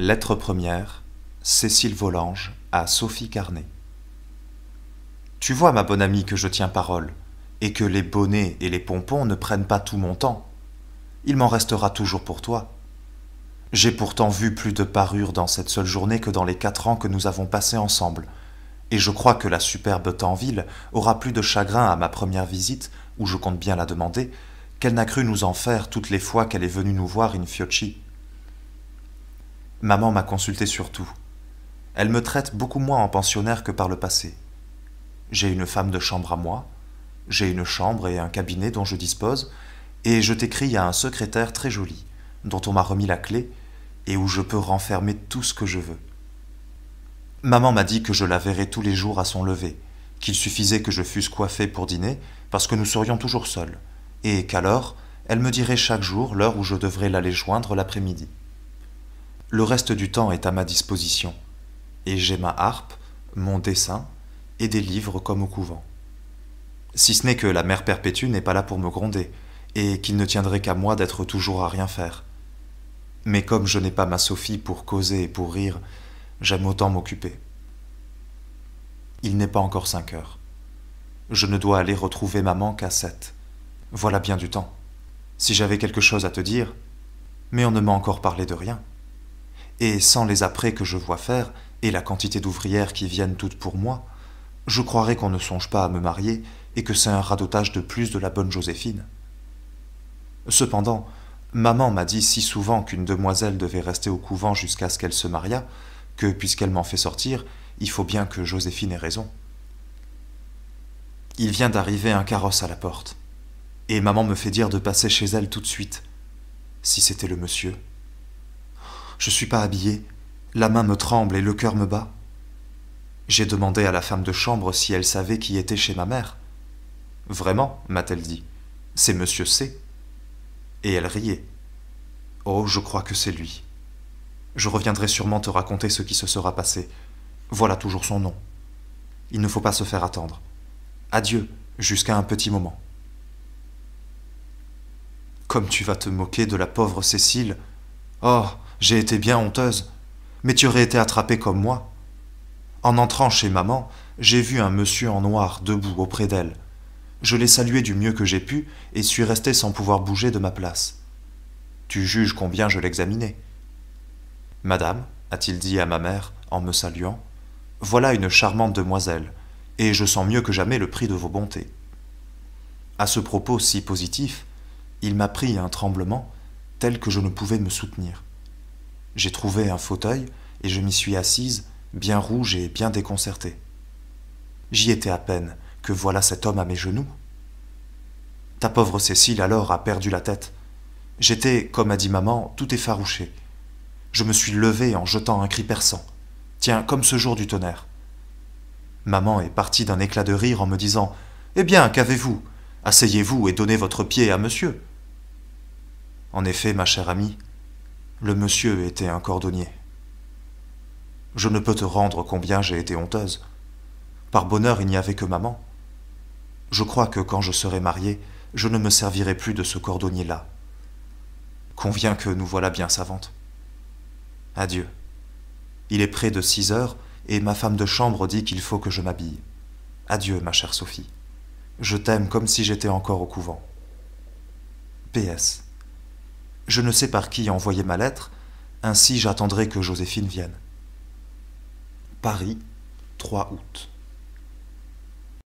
Lettre première, Cécile Volanges à Sophie Carnet. Tu vois, ma bonne amie, que je tiens parole, et que les bonnets et les pompons ne prennent pas tout mon temps. Il m'en restera toujours pour toi. J'ai pourtant vu plus de parures dans cette seule journée que dans les 4 ans que nous avons passés ensemble, et je crois que la superbe Tanville aura plus de chagrin à ma première visite, où je compte bien la demander, qu'elle n'a cru nous en faire toutes les fois qu'elle est venue nous voir in fiocchi. Maman m'a consulté sur tout. Elle me traite beaucoup moins en pensionnaire que par le passé. J'ai une femme de chambre à moi, j'ai une chambre et un cabinet dont je dispose, et je t'écris à un secrétaire très joli, dont on m'a remis la clé, et où je peux renfermer tout ce que je veux. Maman m'a dit que je la verrais tous les jours à son lever, qu'il suffisait que je fusse coiffé pour dîner, parce que nous serions toujours seuls, et qu'alors, elle me dirait chaque jour l'heure où je devrais l'aller joindre l'après-midi. Le reste du temps est à ma disposition, et j'ai ma harpe, mon dessin, et des livres comme au couvent. Si ce n'est que la mère Perpétue n'est pas là pour me gronder, et qu'il ne tiendrait qu'à moi d'être toujours à rien faire. Mais comme je n'ai pas ma Sophie pour causer et pour rire, j'aime autant m'occuper. Il n'est pas encore 5 heures. Je ne dois aller retrouver maman qu'à 7. Voilà bien du temps. Si j'avais quelque chose à te dire, mais on ne m'a encore parlé de rien. Et sans les apprêts que je vois faire, et la quantité d'ouvrières qui viennent toutes pour moi, je croirais qu'on ne songe pas à me marier et que c'est un radotage de plus de la bonne Joséphine. Cependant, maman m'a dit si souvent qu'une demoiselle devait rester au couvent jusqu'à ce qu'elle se mariât, que puisqu'elle m'en fait sortir, il faut bien que Joséphine ait raison. Il vient d'arriver un carrosse à la porte, et maman me fait dire de passer chez elle tout de suite. Si c'était le monsieur. Je suis pas habillée, la main me tremble et le cœur me bat. J'ai demandé à la femme de chambre si elle savait qui était chez ma mère. Vraiment, m'a-t-elle dit, c'est monsieur C. Et elle riait. Oh, je crois que c'est lui. Je reviendrai sûrement te raconter ce qui se sera passé. Voilà toujours son nom. Il ne faut pas se faire attendre. Adieu, jusqu'à un petit moment. Comme tu vas te moquer de la pauvre Cécile. Oh, j'ai été bien honteuse. Mais tu aurais été attrapée comme moi. En entrant chez maman, j'ai vu un monsieur en noir debout auprès d'elle. Je l'ai salué du mieux que j'ai pu et suis resté sans pouvoir bouger de ma place. Tu juges combien je l'examinais. Madame, a-t-il dit à ma mère en me saluant, voilà une charmante demoiselle, et je sens mieux que jamais le prix de vos bontés. À ce propos si positif, il m'a pris un tremblement tel que je ne pouvais me soutenir. J'ai trouvé un fauteuil et je m'y suis assise, bien rouge et bien déconcertée. J'y étais à peine que voilà cet homme à mes genoux. Ta pauvre Cécile alors a perdu la tête. J'étais, comme a dit maman, tout effarouché. Je me suis levé en jetant un cri perçant. Tiens, comme ce jour du tonnerre. Maman est partie d'un éclat de rire en me disant « Eh bien, qu'avez-vous? Asseyez-vous et donnez votre pied à monsieur. » En effet, ma chère amie, le monsieur était un cordonnier. Je ne peux te rendre combien j'ai été honteuse. Par bonheur, il n'y avait que maman. Je crois que quand je serai mariée, je ne me servirai plus de ce cordonnier-là. Conviens que nous voilà bien savantes. Adieu. Il est près de 6 heures, et ma femme de chambre dit qu'il faut que je m'habille. Adieu, ma chère Sophie. Je t'aime comme si j'étais encore au couvent. PS. Je ne sais par qui envoyer ma lettre, ainsi j'attendrai que Joséphine vienne. Paris, 3 août.